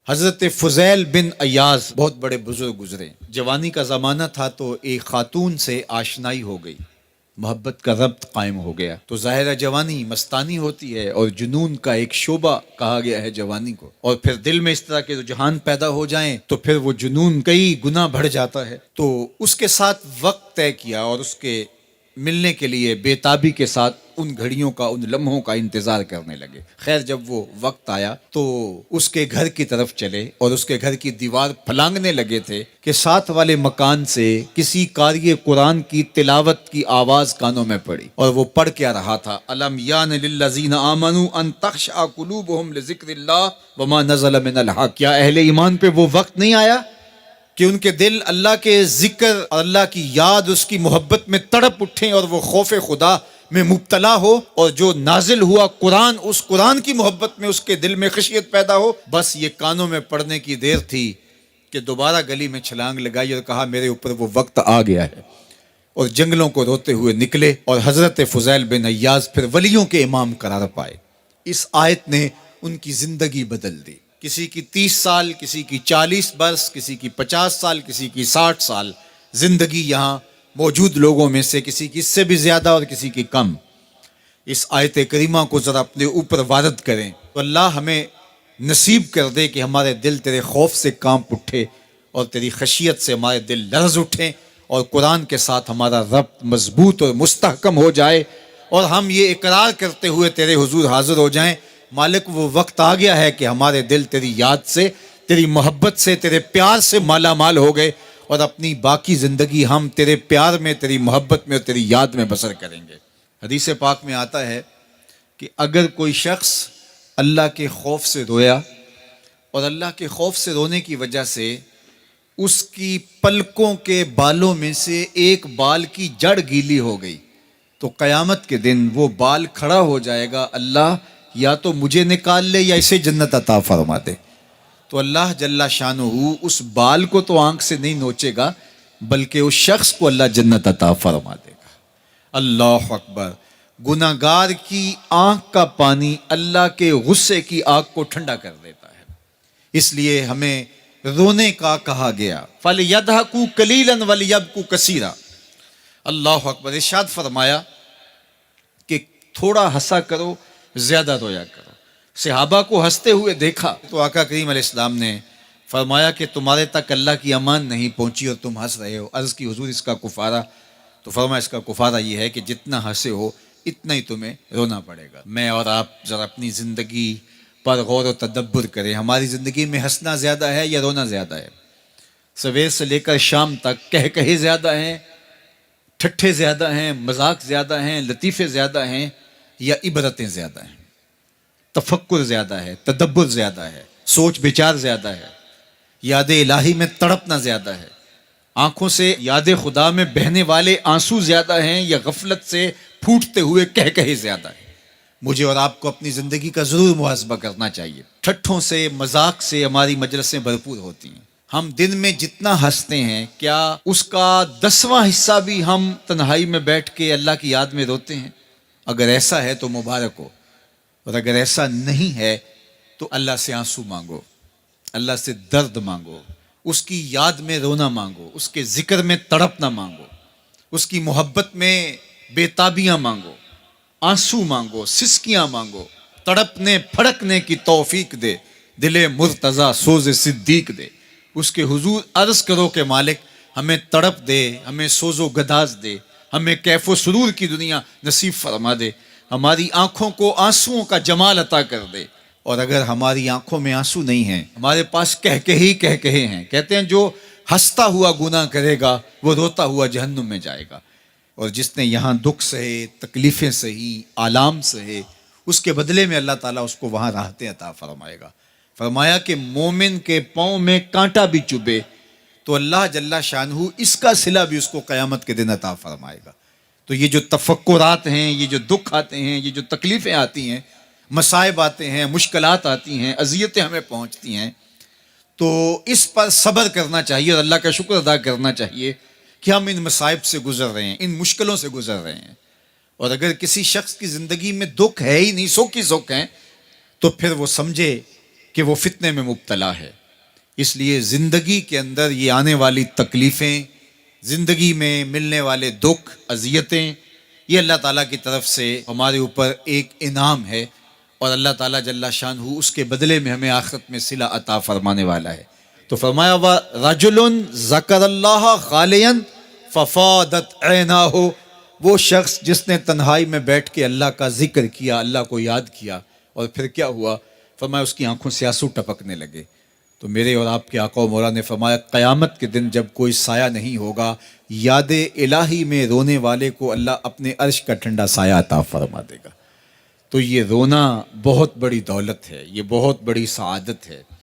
حضرت فضیل بن ایاز بہت بڑے بزرگ گزرے. جوانی کا زمانہ تھا تو ایک خاتون سے آشنائی ہو گئی، محبت کا ربط قائم ہو گیا. تو ظاہرہ جوانی مستانی ہوتی ہے اور جنون کا ایک شعبہ کہا گیا ہے جوانی کو، اور پھر دل میں اس طرح کے رجحان پیدا ہو جائیں تو پھر وہ جنون کئی گنا بڑھ جاتا ہے. تو اس کے ساتھ وقت طے کیا اور اس کے ملنے کے لیے بے تابی کے ساتھ ان گھڑیوں کا، ان لمحوں کا انتظار کرنے لگے. خیر جب وہ وقت آیا تو اس کے گھر کی طرف چلے اور اس کے گھر کی دیوار پھلانگنے لگے تھے کہ ساتھ والے مکان سے کسی قاری قرآن کی تلاوت کی آواز کانوں میں پڑی. اور وہ پڑھ کیا رہا تھا، الم یان للذین آمنوا ان تخشع قلوبهم لذکر اللہ وما نزل من الحق. کیا اہل ایمان پہ وہ وقت نہیں آیا کہ ان کے دل اللہ کے ذکر اور اللہ کی یاد، اس کی محبت میں تڑپ اٹھیں اور وہ خوف خدا میں مبتلا ہو، اور جو نازل ہوا قرآن، اس قرآن کی محبت میں اس کے دل میں خشیت پیدا ہو. بس یہ کانوں میں پڑنے کی دیر تھی کہ دوبارہ گلی میں چھلانگ لگائی اور کہا میرے اوپر وہ وقت آ گیا ہے، اور جنگلوں کو روتے ہوئے نکلے. اور حضرت فضیل بن ایاز پھر ولیوں کے امام قرار پائے. اس آیت نے ان کی زندگی بدل دی. کسی کی 30 سال، کسی کی 40 برس، کسی کی 50 سال، کسی کی 60 سال زندگی یہاں موجود لوگوں میں سے کسی کی اس سے بھی زیادہ اور کسی کی کم. اس آیت کریمہ کو ذرا اپنے اوپر وارد کریں تو اللہ ہمیں نصیب کر دے کہ ہمارے دل تیرے خوف سے کانپ اٹھے اور تیری خشیت سے ہمارے دل لرز اٹھیں، اور قرآن کے ساتھ ہمارا ربط مضبوط اور مستحکم ہو جائے، اور ہم یہ اقرار کرتے ہوئے تیرے حضور حاضر ہو جائیں، مالک وہ وقت آ گیا ہے کہ ہمارے دل تیری یاد سے، تیری محبت سے، تیرے پیار سے مالا مال ہو گئے، اور اپنی باقی زندگی ہم تیرے پیار میں، تیری محبت میں اور تیری یاد میں بسر کریں گے. حدیث پاک میں آتا ہے کہ اگر کوئی شخص اللہ کے خوف سے رویا اور اللہ کے خوف سے رونے کی وجہ سے اس کی پلکوں کے بالوں میں سے ایک بال کی جڑ گیلی ہو گئی تو قیامت کے دن وہ بال کھڑا ہو جائے گا، اللہ یا تو مجھے نکال لے یا اسے جنت عطا فرما دے. تو اللہ جل شانہ اس بال کو تو آنکھ سے نہیں نوچے گا، بلکہ اس شخص کو اللہ جنت عطا فرما دے گا. اللہ اکبر. گناہگار کی آنکھ کا پانی اللہ کے غصے کی آگ کو ٹھنڈا کر دیتا ہے. اس لیے ہمیں رونے کا کہا گیا، فَلْيَضْحَكُوا قَلِيلًا وَلْيَبْكُوا كَثِيرًا. اللہ اکبر. ارشاد فرمایا کہ تھوڑا ہنسا کرو، زیادہ رویا کرو. صحابہ کو ہنستے ہوئے دیکھا تو آقا کریم علیہ السلام نے فرمایا کہ تمہارے تک اللہ کی امان نہیں پہنچی اور تم ہنس رہے ہو. عرض کی حضور اس کا کفارہ؟ تو فرمایا اس کا کفارہ یہ ہے کہ جتنا ہنسے ہو اتنا ہی تمہیں رونا پڑے گا. میں اور آپ ذرا اپنی زندگی پر غور و تدبر کریں. ہماری زندگی میں ہنسنا زیادہ ہے یا رونا زیادہ ہے؟ سویر سے لے کر شام تک کہے زیادہ ہیں، ٹھٹھے زیادہ ہیں، مذاق زیادہ ہیں، لطیفے زیادہ ہیں، یا عبرتیں زیادہ ہیں؟ تفکر زیادہ ہے، تدبر زیادہ ہے، سوچ بچار زیادہ ہے، یاد الہی میں تڑپنا زیادہ ہے، آنکھوں سے یاد خدا میں بہنے والے آنسو زیادہ ہیں، یا غفلت سے پھوٹتے ہوئے کہے زیادہ ہیں؟ مجھے اور آپ کو اپنی زندگی کا ضرور محاسبہ کرنا چاہیے. ٹھٹھوں سے، مذاق سے ہماری مجلسیں بھرپور ہوتی ہیں. ہم دن میں جتنا ہنستے ہیں کیا اس کا 10واں حصہ بھی ہم تنہائی میں بیٹھ کے اللہ کی یاد میں روتے ہیں؟ اگر ایسا ہے تو مبارک ہو، اور اگر ایسا نہیں ہے تو اللہ سے آنسو مانگو، اللہ سے درد مانگو، اس کی یاد میں رونا مانگو، اس کے ذکر میں تڑپنا مانگو، اس کی محبت میں بے تابیاں مانگو، آنسو مانگو، سسکیاں مانگو. تڑپنے پھڑکنے کی توفیق دے، دل مرتضیٰ سوز صدیق دے. اس کے حضور عرض کرو کہ مالک ہمیں تڑپ دے، ہمیں سوز و گداز دے، ہمیں کیف و سرور کی دنیا نصیب فرما دے، ہماری آنکھوں کو آنسوؤں کا جمال عطا کر دے. اور اگر ہماری آنکھوں میں آنسو نہیں ہیں، ہمارے پاس کہے ہیں، کہتے ہیں جو ہنستا ہوا گناہ کرے گا وہ روتا ہوا جہنم میں جائے گا، اور جس نے یہاں دکھ سہے، تکلیفیں سہی، آلام سہے، اس کے بدلے میں اللہ تعالیٰ اس کو وہاں راحتیں عطا فرمائے گا. فرمایا کہ مومن کے پاؤں میں کانٹا بھی چبھے تو اللہ جل شانہ اس کا صلہ بھی اس کو قیامت کے دن عطا فرمائے گا. تو یہ جو تفکرات ہیں، یہ جو دکھ آتے ہیں، یہ جو تکلیفیں آتی ہیں، مصائب آتے ہیں، مشکلات آتی ہیں، اذیتیں ہمیں پہنچتی ہیں، تو اس پر صبر کرنا چاہیے اور اللہ کا شکر ادا کرنا چاہیے کہ ہم ان مصائب سے گزر رہے ہیں، ان مشکلوں سے گزر رہے ہیں. اور اگر کسی شخص کی زندگی میں دکھ ہے ہی نہیں، سکھ ہی سکھ ہیں، تو پھر وہ سمجھے کہ وہ فتنے میں مبتلا ہے. اس لیے زندگی کے اندر یہ آنے والی تکلیفیں، زندگی میں ملنے والے دکھ، اذیتیں، یہ اللہ تعالیٰ کی طرف سے ہمارے اوپر ایک انعام ہے، اور اللہ تعالیٰ جل شانہ اس کے بدلے میں ہمیں آخرت میں صلہ عطا فرمانے والا ہے. تو فرمایا رجل ذکر اللہ خالیا ففاضت عیناہ، وہ شخص جس نے تنہائی میں بیٹھ کے اللہ کا ذکر کیا، اللہ کو یاد کیا، اور پھر کیا ہوا؟ فرمایا اس کی آنکھوں سے آنسو ٹپکنے لگے. تو میرے اور آپ کے آقا و مولا نے فرمایا قیامت کے دن جب کوئی سایہ نہیں ہوگا، یاد الہی میں رونے والے کو اللہ اپنے عرش کا ٹھنڈا سایہ عطا فرما دے گا. تو یہ رونا بہت بڑی دولت ہے، یہ بہت بڑی سعادت ہے.